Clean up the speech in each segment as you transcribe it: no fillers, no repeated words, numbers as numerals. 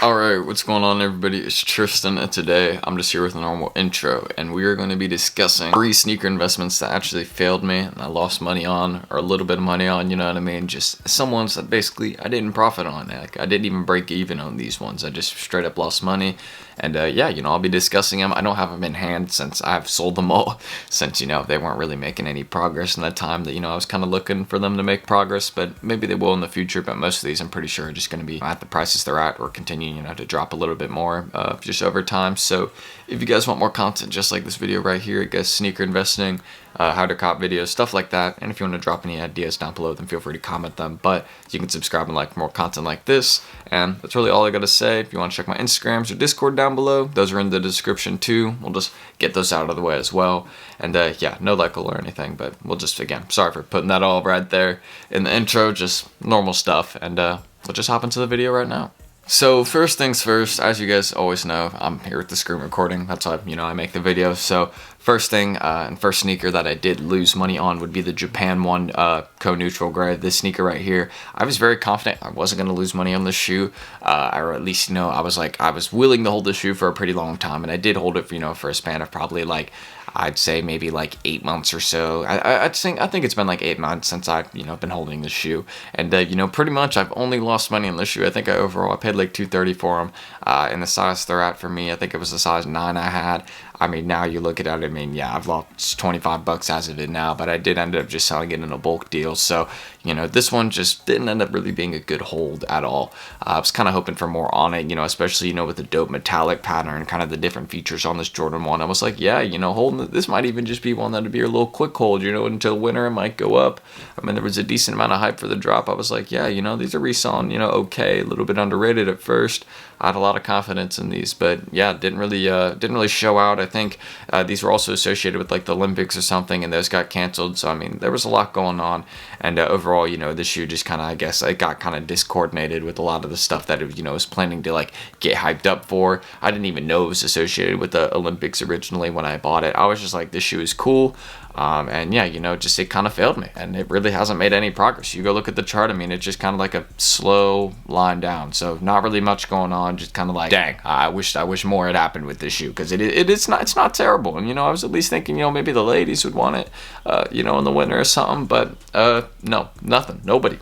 Alright, what's going on everybody? It's Tristan, and today I'm just here with a normal intro, and we are going to be discussing 3 sneaker investments that actually failed me and I lost money on, or a little bit of money on, you know what I mean? Just some ones that basically I didn't profit on. Like, I didn't even break even on these ones. I just straight up lost money. And yeah, I'll be discussing them. I don't have them in hand since I've sold them all, since, they weren't really making any progress in that time that, I was kind of looking for them to make progress, but maybe they will in the future. But most of these I'm pretty sure are just going to be at the prices they're at or continuing, to drop a little bit more just over time. So if you guys want more content just like this video right here, I guess sneaker investing, how to cop videos, stuff like that. And if you want to drop any ideas down below, then feel free to comment them. But you can subscribe and like more content like this. And that's really all I gotta say. If you want to check my Instagrams or Discord down below, those are in the description too. We'll just get those out of the way as well. And yeah, no legal or anything, but we'll just, again, sorry for putting that all right there in the intro, just normal stuff. And we'll just hop into the video right now. So first things first, as you guys always know, I'm here with the screen recording. That's how, I make the video. So first thing and first sneaker that I did lose money on would be the Japan 1 co-neutral gray. This sneaker right here, I was very confident I wasn't going to lose money on this shoe. Or at least, I was willing to hold this shoe for a pretty long time. And I did hold it, for a span of probably I'd say maybe 8 months or so. I think it's been 8 months since I've been holding this shoe, and pretty much I've only lost money on this shoe. I think I paid $230 for them. In the size they're at for me, I think it was the size 9 I had. I mean, now you look at it, yeah, I've lost 25 bucks as of it now, but I did end up just selling it in a bulk deal. So, this one just didn't end up really being a good hold at all. I was kind of hoping for more on it, especially, with the dope metallic pattern, kind of the different features on this Jordan 1. I was like, yeah, holding this might even just be one that'd be a little quick hold, until winter it might go up. I mean, there was a decent amount of hype for the drop. I was like, yeah, these are reselling, okay, a little bit underrated at first. I had a lot of confidence in these, but yeah, didn't really show out. I think these were also associated with the Olympics or something, and those got canceled. So I mean, there was a lot going on, and overall, this shoe just kind of, I guess, it got kind of discoordinated with a lot of the stuff that it, was planning to get hyped up for. I didn't even know it was associated with the Olympics originally when I bought it. I was just like, this shoe is cool. And yeah, just it kind of failed me, and it really hasn't made any progress. You go look at the chart, I mean, it's just kind of a slow line down. So not really much going on, just kind of dang, I wish more had happened with this shoe, because it's not terrible. And I was at least thinking, maybe the ladies would want it, in the winter or something, but no, nothing, nobody.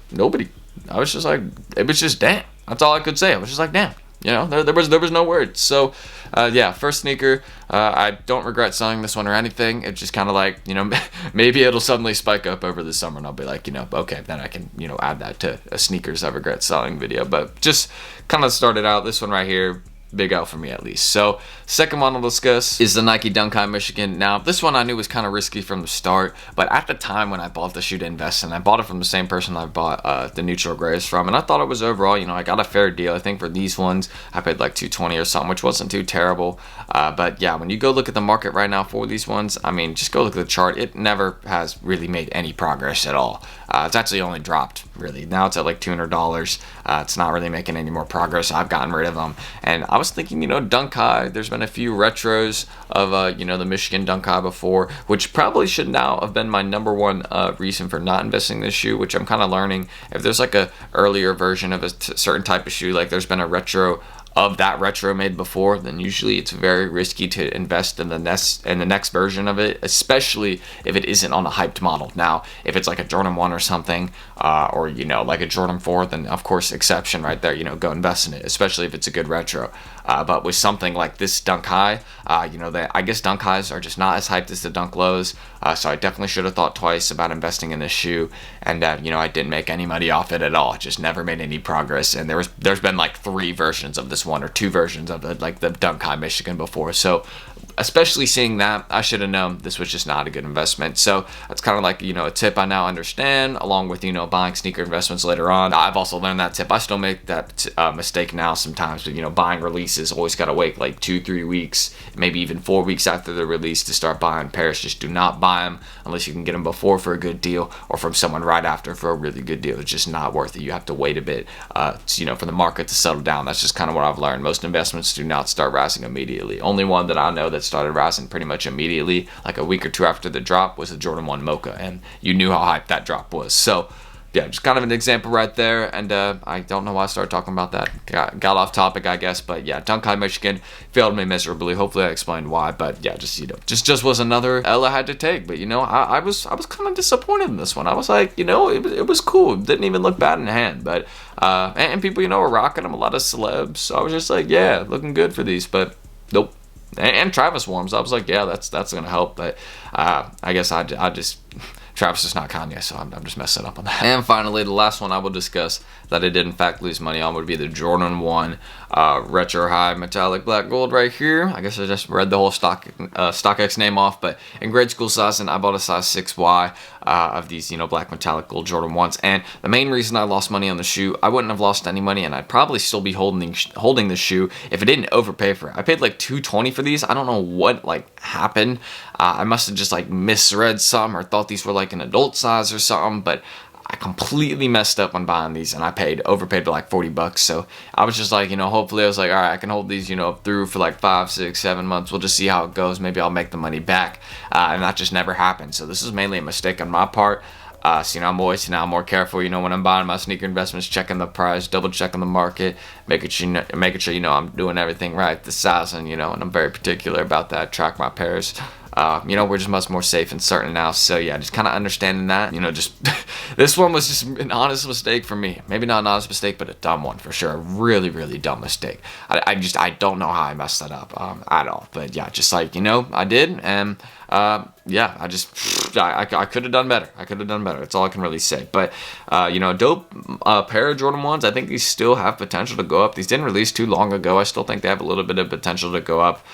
I was just like, it was just damn. That's all I could say. I was just like, damn. There was no words. So yeah, first sneaker, I don't regret selling this one or anything. It's just kind of maybe it'll suddenly spike up over the summer and I'll be like, okay, then I can add that to a sneakers I regret selling video. But just kind of started out, this one right here, big L for me at least. So second one I'll discuss is the Nike Dunk High Michigan. Now this one I knew was kind of risky from the start, but at the time when I bought the shoe to invest in, I bought it from the same person I bought the neutral grays from, and I thought it was overall, I got a fair deal. I think for these ones I paid $220 or something, which wasn't too terrible. But yeah, when you go look at the market right now for these ones, I mean, just go look at the chart. It never has really made any progress at all. It's actually only dropped, really. Now it's at $200. It's not really making any more progress. I've gotten rid of them, and I was thinking, Dunk High, there's been a few retros of, the Michigan Dunk High before, which probably should now have been my number one reason for not investing in this shoe, which I'm kind of learning. If there's a earlier version of a certain type of shoe, there's been a retro of that retro made before, then usually it's very risky to invest in the next version of it, especially if it isn't on a hyped model. Now, if it's a Jordan 1 or something, or a Jordan 4, then of course exception right there, go invest in it, especially if it's a good retro. But with something like this Dunk High, I guess Dunk Highs are just not as hyped as the Dunk Lows, so I definitely should have thought twice about investing in this shoe. And I didn't make any money off it at all. It just never made any progress. And there's been 3 versions of this one, or 2 versions of it, the Dunk High Michigan before. So especially seeing that, I should have known this was just not a good investment. So that's kind of a tip I now understand, along with buying sneaker investments later on. I've also learned that tip. I still make that mistake now sometimes, but buying releases, always got to wait 2-3 weeks, maybe even 4 weeks after the release to start buying pairs. Just do not buy them unless you can get them before for a good deal, or from someone right after for a really good deal. It's just not worth it. You have to wait a bit for the market to settle down. That's just kind of what I've learned. Most investments do not start rising immediately. Only one that I know that's started rising pretty much immediately, a week or 2 after the drop, was the Jordan 1 Mocha, and you knew how hyped that drop was. So yeah, just kind of an example right there. And I don't know why I started talking about that. Got off topic, I guess. But yeah, Dunk High Michigan failed me miserably. Hopefully I explained why. But yeah, just, you know, just was another L I had to take. But, you know, I was kind of disappointed in this one. I was like, you know, it was cool. It didn't even look bad in hand. But and people, you know, were rocking them. A lot of celebs. So I was just like, yeah, looking good for these. But nope. And Travis Warms. I was like, yeah, that's gonna help. But I guess I just Travis is not Kanye, so I'm just messing up on that. And finally, the last one I will discuss that I did in fact lose money on would be the Jordan 1 Retro High Metallic Black Gold right here. I guess I just read the whole StockX name off, but in grade school sizing, I bought a size 6Y of these, you know, black metallic gold Jordan 1s. And the main reason I lost money on the shoe, I wouldn't have lost any money, and I'd probably still be holding the shoe if I didn't overpay for it. I paid like $220 for these. I don't know what like happened. I must have just like misread some or thought these were like an adult size or something, but I completely messed up on buying these, and I overpaid for like $40. So I was just like, you know, hopefully I was like, all right, I can hold these, you know, through for like 5, 6, 7 months. We'll just see how it goes. Maybe I'll make the money back. And that just never happened. So this is mainly a mistake on my part. So, you know, I'm always now more careful, you know, when I'm buying my sneaker investments, checking the price, double checking the market, making sure, you know, I'm doing everything right, the sizing, you know, and I'm very particular about that. Track my pairs. You know, we're just much more safe and certain now. So yeah, just kind of understanding that, you know, just this one was just an honest mistake for me. Maybe not an honest mistake, but a dumb one for sure. A really, really dumb mistake. I don't know how I messed that up at all. But yeah, just like, you know, I did. And yeah, I could have done better. I could have done better. That's all I can really say. But, you know, dope pair of Jordan 1s. I think these still have potential to go up. These didn't release too long ago. I still think they have a little bit of potential to go up.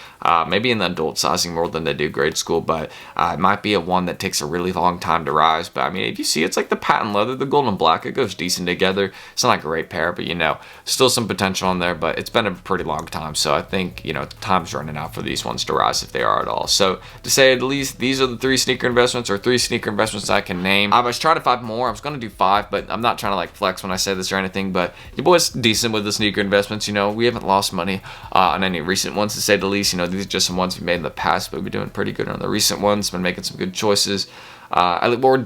Maybe in the adult sizing more than they do grade school. But it might be a one that takes a really long time to rise. But, I mean, if you see, it's like the patent leather, the gold and black. It goes decent together. It's not a great pair, but, you know, still some potential on there. But it's been a pretty long time. So I think, you know, time's running out for these ones to rise if they are at all. So to say at least, these are the 3 sneaker investments I can name. I was trying to find more. I was going to do 5, but I'm not trying to like flex when I say this or anything, but your boy's decent with the sneaker investments. You know, we haven't lost money on any recent ones to say the least. You know, these are just some ones we made in the past, but we've been doing pretty good on the recent ones. Been making some good choices. We are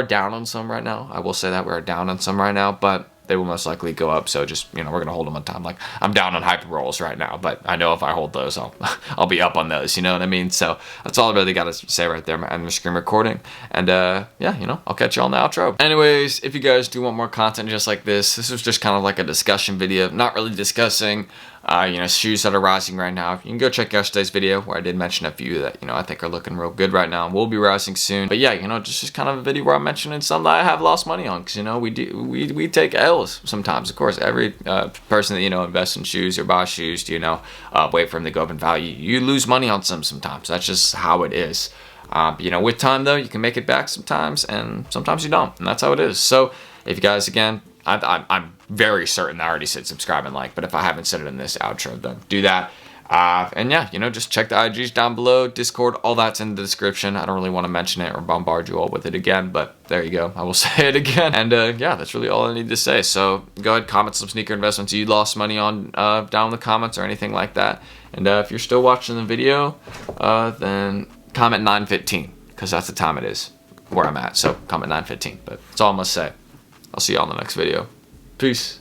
down on some right now. I will say that we are down on some right now, but they will most likely go up. So just, you know, we're going to hold them on time. Like, I'm down on hyper rolls right now, but I know if I hold those, I'll be up on those, you know what I mean? So that's all I really got to say right there. I'm screen recording. And yeah, you know, I'll catch you all in the outro. Anyways, if you guys do want more content just like this was just kind of like a discussion video, not really discussing you know, shoes that are rising right now. You can go check yesterday's video where I did mention a few that, you know, I think are looking real good right now and will be rising soon. But yeah, you know, just kind of a video where I'm mentioning some that I have lost money on, because, you know, we take L's sometimes. Of course, every person that, you know, invests in shoes or buys shoes to, you know, wait for them to go up in value, you lose money on some sometimes. That's just how it is. You know, with time though, you can make it back sometimes, and sometimes you don't, and that's how it is. So if you guys, again, I'm very certain I already said subscribe and like, but if I haven't said it in this outro, then do that. And yeah, you know, just check the IGs down below, Discord, all that's in the description. I don't really want to mention it or bombard you all with it again, but there you go. I will say it again. And yeah, that's really all I need to say. So go ahead, comment some sneaker investments you lost money on down in the comments or anything like that. And if you're still watching the video, then comment 9:15, because that's the time it is where I'm at. So comment 9:15, but that's all I'm gonna say. I'll see y'all in the next video. Peace.